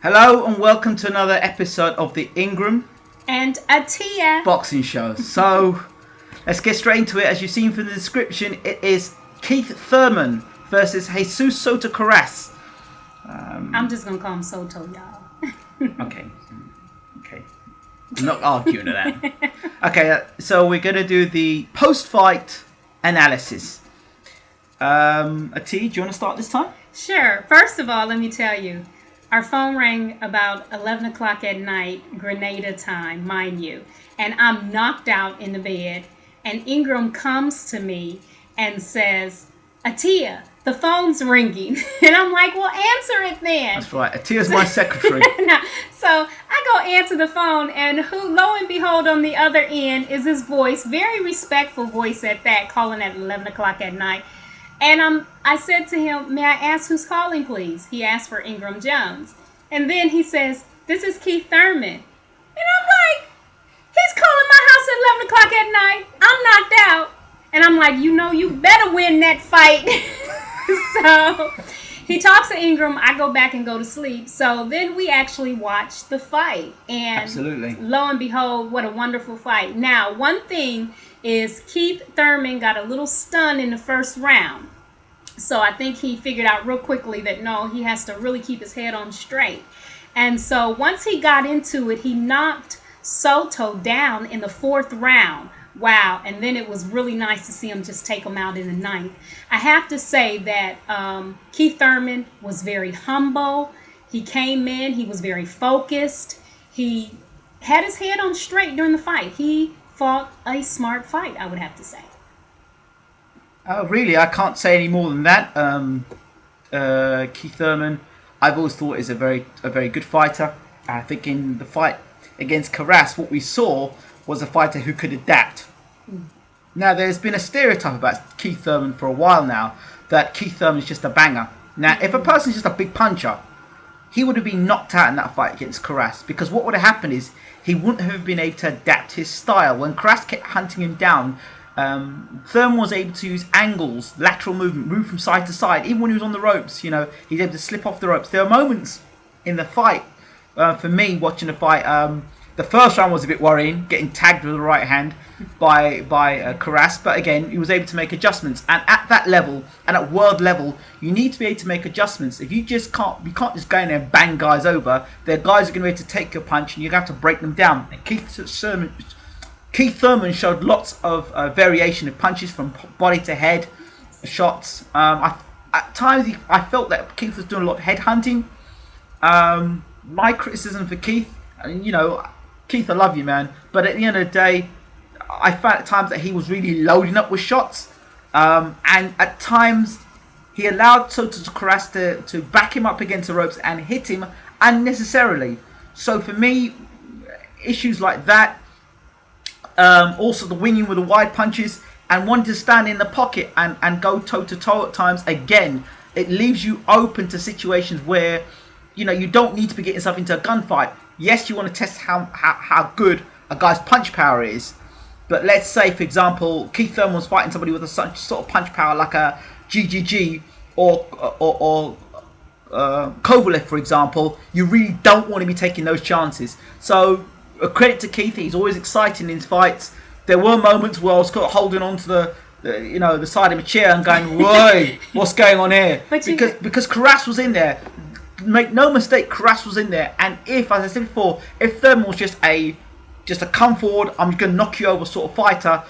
Hello and welcome to another episode of the Ingram and Atia Boxing Show. So, let's get straight into it. As you've seen from the description, it is Keith Thurman versus Jesus Soto Karass. I'm just going to call him Soto, y'all. Okay. I'm not arguing with that. Okay, so we're going to do the post-fight analysis. Atia, do you want to start this time? Sure. First of all, let me tell you, our phone rang about 11 o'clock at night, Grenada time, mind you. And I'm knocked out in the bed. And Ingram comes to me and says, Atia, the phone's ringing. And I'm like, well, answer it then. That's right. Atia's my secretary. So I go answer the phone, and lo and behold, on the other end is this voice, very respectful voice at that, calling at 11 o'clock at night. And I said to him, may I ask who's calling, please? He asked for Ingram Jones. And then he says, this is Keith Thurman. And I'm like, he's calling my house at 11 o'clock at night. I'm knocked out. And I'm like, you better win that fight. So he talks to Ingram. I go back and go to sleep. So then we actually watch the fight. And absolutely, lo and behold, what a wonderful fight. Now, one thing is Keith Thurman got a little stunned in the first round. So I think he figured out real quickly that no, he has to really keep his head on straight. And so once he got into it, he knocked Soto down in the fourth round. Wow. And then it was really nice to see him just take him out in the ninth. I have to say that Keith Thurman was very humble. He came in, he was very focused. He had his head on straight during the fight. He fought a smart fight, I would have to say. Really, I can't say any more than that. Keith Thurman, I've always thought is a very good fighter. I think in the fight against Karass, what we saw was a fighter who could adapt. Now, there's been a stereotype about Keith Thurman for a while now, that Keith Thurman is just a banger. Now, if a person's just a big puncher, he would have been knocked out in that fight against Karass, because what would have happened is he wouldn't have been able to adapt his style. When Karass kept hunting him down, Thurman was able to use angles, lateral movement, move from side to side. Even when he was on the ropes, he's able to slip off the ropes. There are moments in the fight, for me, watching the fight, the first round was a bit worrying, getting tagged with the right hand by Karass. But again, he was able to make adjustments. And at that level, and at world level, you need to be able to make adjustments. If you can't just go in there and bang guys over. There are guys who are going to be able to take your punch, and you're going to have to break them down. And Keith Thurman showed lots of variation of punches from body to head, shots. At times, I felt that Keith was doing a lot of head hunting. My criticism for Keith, and Keith, I love you, man, but at the end of the day, I found at times that he was really loading up with shots, and at times he allowed Soto Karass to back him up against the ropes and hit him unnecessarily. So for me, issues like that, also the winging with the wide punches and wanting to stand in the pocket and go toe-to-toe at times, again, it leaves you open to situations where you don't need to be getting yourself into a gunfight. Yes, you want to test how good a guy's punch power is. But let's say, for example, Keith Thurman was fighting somebody with a sort of punch power like a GGG or Kovalev, for example. You really don't want to be taking those chances. So, a credit to Keith. He's always exciting in his fights. There were moments where I was holding on to the side of my chair and going, "Whoa, what's going on here?" Because Karass was in there. Make no mistake, Karass was in there, and as I said before, if Thurman was just a come forward, I'm going to knock you over sort of fighter,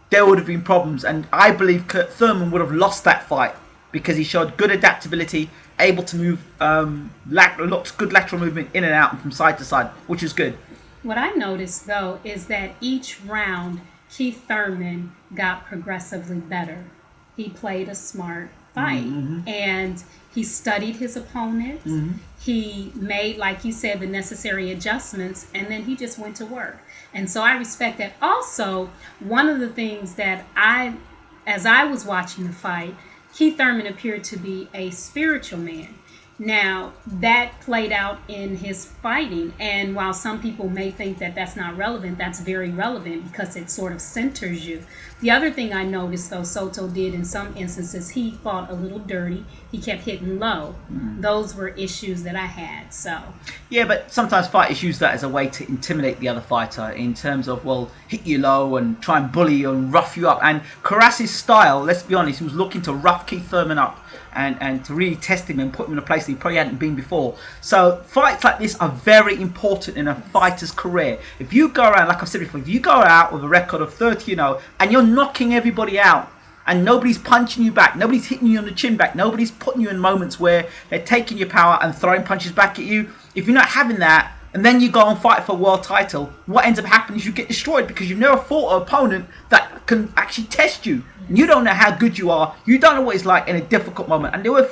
there would have been problems, and I believe Thurman would have lost that fight because he showed good adaptability, able to move, lots of good lateral movement in and out and from side to side, which is good. What I noticed though is that each round Keith Thurman got progressively better. He played a smart fight, and he studied his opponent. He made, like you said, the necessary adjustments, and then he just went to work. And so I respect that. Also, one of the things that as I was watching the fight, Keith Thurman appeared to be a spiritual man. Now, that played out in his fighting, and while some people may think that that's not relevant, that's very relevant because it sort of centers you. The other thing I noticed, though, Soto did in some instances, he fought a little dirty. He kept hitting low. Those were issues that I had. So Yeah, but sometimes fighters use that as a way to intimidate the other fighter in terms of, well, hit you low and try and bully you and rough you up. And Karass's style, let's be honest, he was looking to rough Keith Thurman up and to really test him and put him in a place that he probably hadn't been before. So fights like this are very important in a fighter's career. If you go around, like I've said before, if you go out with a record of 30-0 and you're knocking everybody out and nobody's punching you back, nobody's hitting you on the chin back, nobody's putting you in moments where they're taking your power and throwing punches back at you, if you're not having that, and then you go and fight for a world title, what ends up happening is you get destroyed because you've never fought an opponent that can actually test you. And you don't know how good you are. You don't know what it's like in a difficult moment. And there were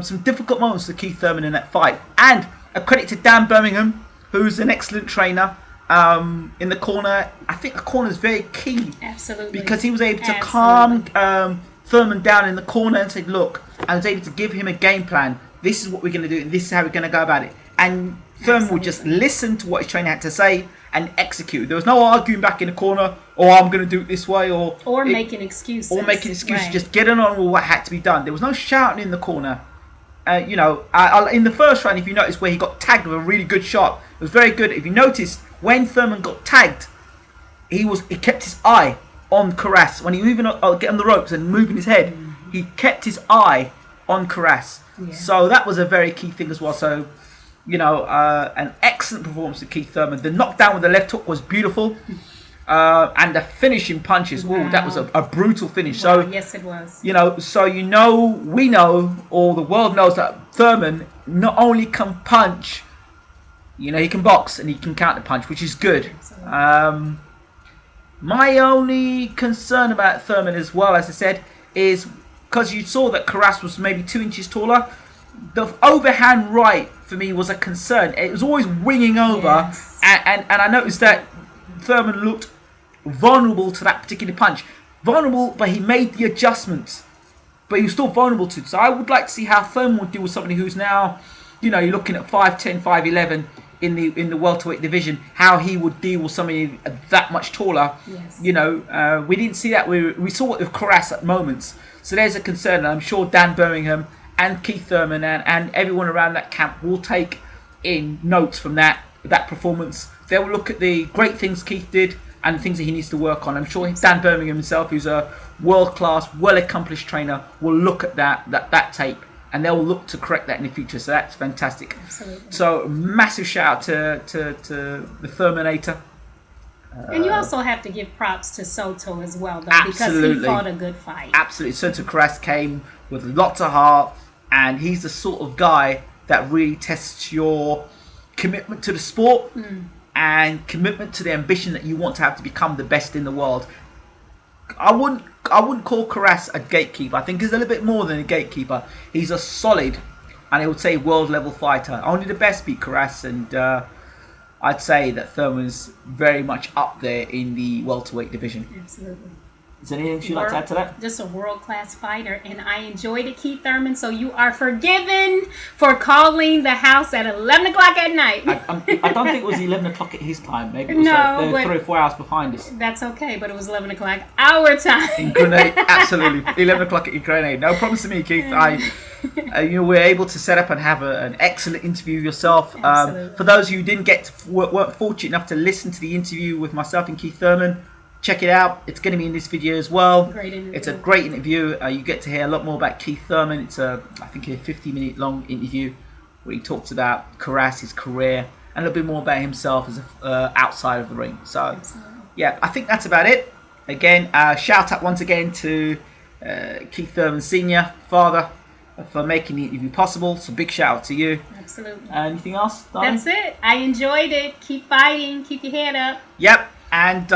some difficult moments for Keith Thurman in that fight. And a credit to Dan Birmingham, who's an excellent trainer in the corner. I think the corner is very key. Absolutely. Because he was able to calm Thurman down in the corner and say, look, I was able to give him a game plan. This is what we're going to do, and this is how we're going to go about it. And Thurman would just listen to what his trainer had to say and execute. There was no arguing back in the corner, or I'm going to do it this way, or making excuses. Or making excuses, right. Just getting on with what had to be done. There was no shouting in the corner. In the first round, if you notice where he got tagged with a really good shot, it was very good. If you notice, when Thurman got tagged, he kept his eye on Karass. When he was moving get on the ropes and moving his head, he kept his eye on Karass. Yeah. So that was a very key thing as well. So, an excellent performance of Keith Thurman. The knockdown with the left hook was beautiful. And the finishing punches, wow. That was a brutal finish. Wow. So yes, it was. we know, or the world knows that Thurman not only can punch, he can box and he can counter punch, which is good. My only concern about Thurman as well, as I said, is because you saw that Karass was maybe 2 inches taller. The overhand right for me was a concern. It was always winging over, yes. and I noticed that Thurman looked vulnerable to that particular punch. Vulnerable, but he made the adjustments. But he was still vulnerable to it. So I would like to see how Thurman would deal with somebody who's now, you're looking at 5'10", 5'11" in the welterweight division. How he would deal with somebody that much taller. Yes. We didn't see that. We saw it with Karass at moments. So there's a concern. And I'm sure Dan Birmingham and Keith Thurman and everyone around that camp will take in notes from that performance. They will look at the great things Keith did and the things that he needs to work on. I'm sure Dan Birmingham himself, who's a world-class, well-accomplished trainer, will look at that tape and they'll look to correct that in the future. So that's fantastic. Absolutely. So massive shout out to the Thurmanator. And you also have to give props to Soto as well, though, Absolutely. because he fought a good fight. Absolutely. Soto Karass came with lots of heart, and he's the sort of guy that really tests your commitment to the sport and commitment to the ambition that you want to have to become the best in the world. I wouldn't call Karass a gatekeeper. I think he's a little bit more than a gatekeeper. He's a solid, and I would say, world level fighter. Only the best beat Karass, and I'd say that Thurman's very much up there in the welterweight division. Absolutely. Is there anything you'd like to add to that? Just a world-class fighter, and I enjoyed it, Keith Thurman, so you are forgiven for calling the house at 11 o'clock at night. I don't think it was 11 o'clock at his time. Maybe it was No, like 3 or 4 hours behind us. That's okay, but it was 11 o'clock our time. In Grenada, absolutely. 11 o'clock in Grenada. No problems to me, Keith. We're able to set up and have an excellent interview yourself. For those who weren't fortunate enough to listen to the interview with myself and Keith Thurman, check it out. It's going to be in this video as well. Great interview. It's a great interview. You get to hear a lot more about Keith Thurman. It's I think a 50-minute long interview where he talks about Karass, his career, and a little bit more about himself as outside of the ring. So, Absolutely. Yeah, I think that's about it. Again, shout out once again to Keith Thurman Sr., father, for making the interview possible. So big shout out to you. Absolutely. Anything else, darling? That's it. I enjoyed it. Keep fighting. Keep your head up. Yep. And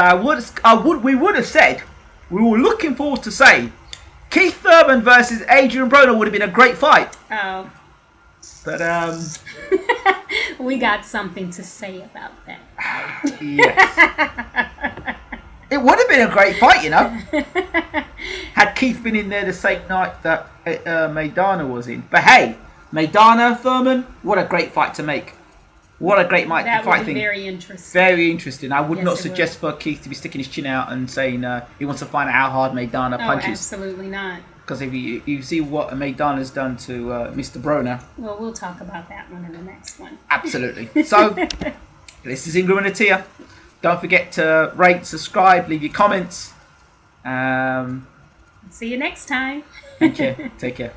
we would have said, we were looking forward to say, Keith Thurman versus Adrian Broner would have been a great fight. Oh. But we got something to say about that. Yes. It would have been a great fight, had Keith been in there the same night that Maidana was in. But hey, Maidana, Thurman, what a great fight to make. What a great fight That would be thing. very interesting. Very interesting. I would Yes, not it suggest for Keith to be sticking his chin out and saying he wants to find out how hard Maidana Oh, punches. absolutely not. Because if you see what Maidana's done to Mr. Broner. Well, we'll talk about that one in the next one. Absolutely. So, this is Ingram and Atia. Don't forget to rate, subscribe, leave your comments. See you next time. Take care. Take care.